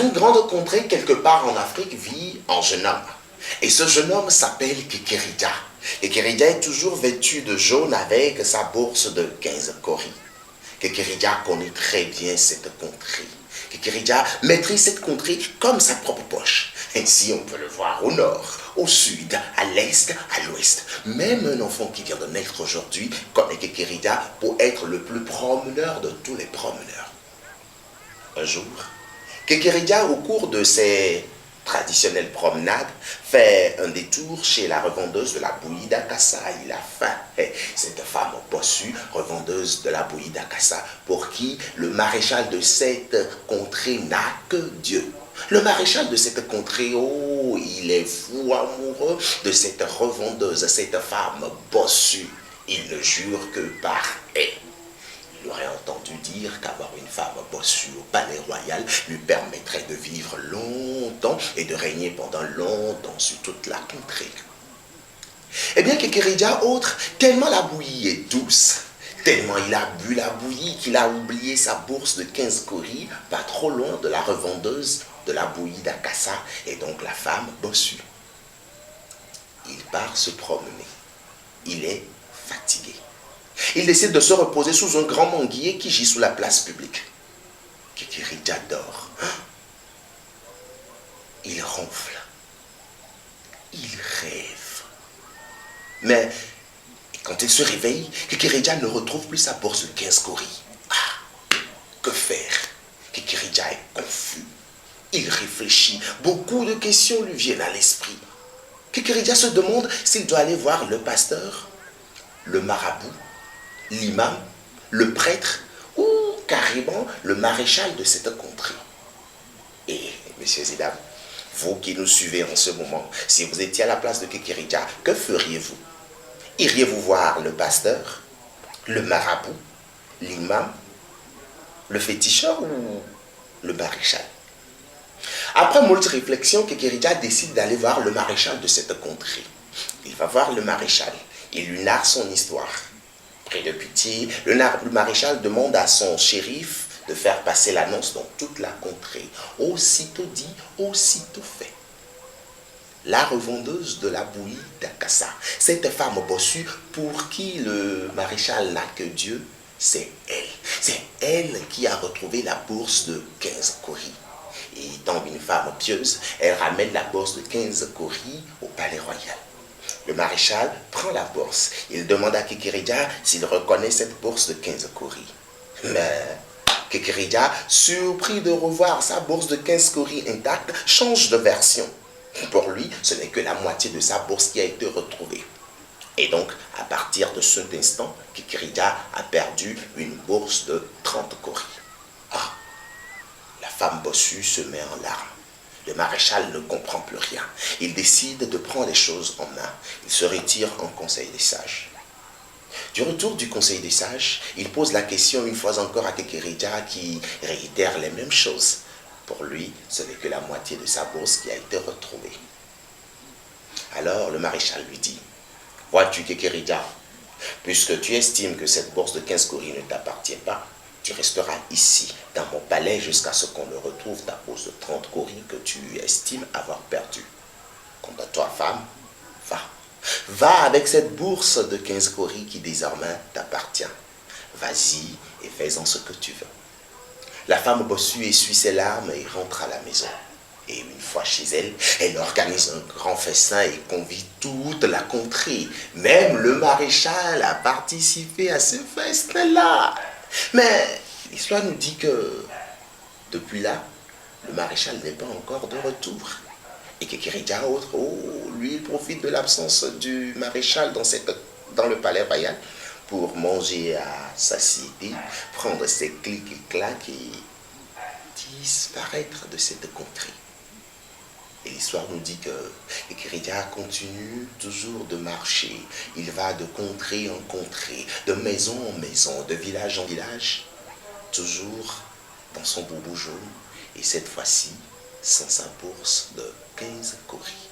une grande contrée quelque part en Afrique vit un jeune homme. Et ce jeune homme s'appelle Kekeridja. Kekeridja est toujours vêtu de jaune avec sa bourse de 15 coris. Kekeridja connaît très bien cette contrée. Kekeridja maîtrise cette contrée comme sa propre poche. Ainsi, on peut le voir au nord, au sud, à l'est, à l'ouest. Même un enfant qui vient de naître aujourd'hui connaît Kekeridja pour être le plus promeneur de tous les promeneurs. Un jour, Kekeridja, au cours de ses traditionnelle promenade, fait un détour chez la revendeuse de la bouillie d'Akassa. Il a faim. Cette femme bossue, revendeuse de la bouillie d'Akassa, pour qui le maréchal de cette contrée n'a que Dieu. Le maréchal de cette contrée, oh, il est fou amoureux de cette revendeuse, cette femme bossue. Il ne jure que par elle. Il aurait entendu dire qu'avoir une femme bossue au palais royal lui permettrait de vivre longtemps et de régner pendant longtemps sur toute la contrée. Eh bien, Kekeridja, autre, tellement la bouillie est douce, tellement il a bu la bouillie qu'il a oublié sa bourse de 15 coris, pas trop loin de la revendeuse de la bouillie d'Akassa, et donc la femme bossue. Il part se promener. Il est fatigué. Il décide de se reposer sous un grand manguier qui gît sous la place publique. Kekeridja dort. Il ronfle. Il rêve. Mais quand il se réveille, Kekeridja ne retrouve plus sa bourse de 15 coris. Ah, que faire? Kekeridja est confus. Il réfléchit. Beaucoup de questions lui viennent à l'esprit. Kekeridja se demande s'il doit aller voir le pasteur, le marabout, l'imam, le prêtre ou carrément le maréchal de cette contrée. Et, messieurs et dames, vous qui nous suivez en ce moment, si vous étiez à la place de Kekeridja, que feriez-vous? Iriez-vous voir le pasteur, le marabout, l'imam, le féticheur ou le maréchal? Après moult réflexions, Kekeridja décide d'aller voir le maréchal de cette contrée. Il va voir le maréchal. Il lui narre son histoire. Pris de pitié, le maréchal demande à son shérif de faire passer l'annonce dans toute la contrée. Aussitôt dit, aussitôt fait. La revendeuse de la bouillie d'Akassa, cette femme bossue pour qui le maréchal n'a que Dieu, c'est elle. C'est elle qui a retrouvé la bourse de 15 coris. Et étant une femme pieuse, elle ramène la bourse de 15 coris au palais royal. Le maréchal prend la bourse. Il demande à Kekeridja s'il reconnaît cette bourse de 15 coris. Mais Kekeridja, surpris de revoir sa bourse de 15 coris intacte, change de version. Pour lui, ce n'est que la moitié de sa bourse qui a été retrouvée. Et donc, à partir de cet instant, Kekeridja a perdu une bourse de 30 coris. Ah, la femme bossue se met en larmes. Le maréchal ne comprend plus rien. Il décide de prendre les choses en main. Il se retire en conseil des sages. Du retour du conseil des sages, il pose la question une fois encore à Kekeridja qui réitère les mêmes choses. Pour lui, ce n'est que la moitié de sa bourse qui a été retrouvée. Alors le maréchal lui dit, « Vois-tu Kekeridja, puisque tu estimes que cette bourse de 15 coris ne t'appartient pas, tu resteras ici, dans mon palais, jusqu'à ce qu'on me retrouve ta bourse de 30 coris que tu estimes avoir perdue. Quant à toi, femme, va. Va avec cette bourse de 15 coris qui désormais t'appartient. Vas-y et fais-en ce que tu veux. » La femme bossue essuie ses larmes et rentre à la maison. Et une fois chez elle, elle organise un grand festin et convie toute la contrée. Même le maréchal a participé à ce festin-là. Mais l'histoire nous dit que depuis là, le maréchal n'est pas encore de retour. Et Kekeridja, autre, oh, lui, il profite de l'absence du maréchal dans le palais royal pour manger à satiété, prendre ses clics et claques et disparaître de cette contrée. Et l'histoire nous dit que Kekeridja continue toujours de marcher. Il va de contrée en contrée, de maison en maison, de village en village, toujours dans son boubou jaune, et cette fois-ci sans sa bourse de 15 coris.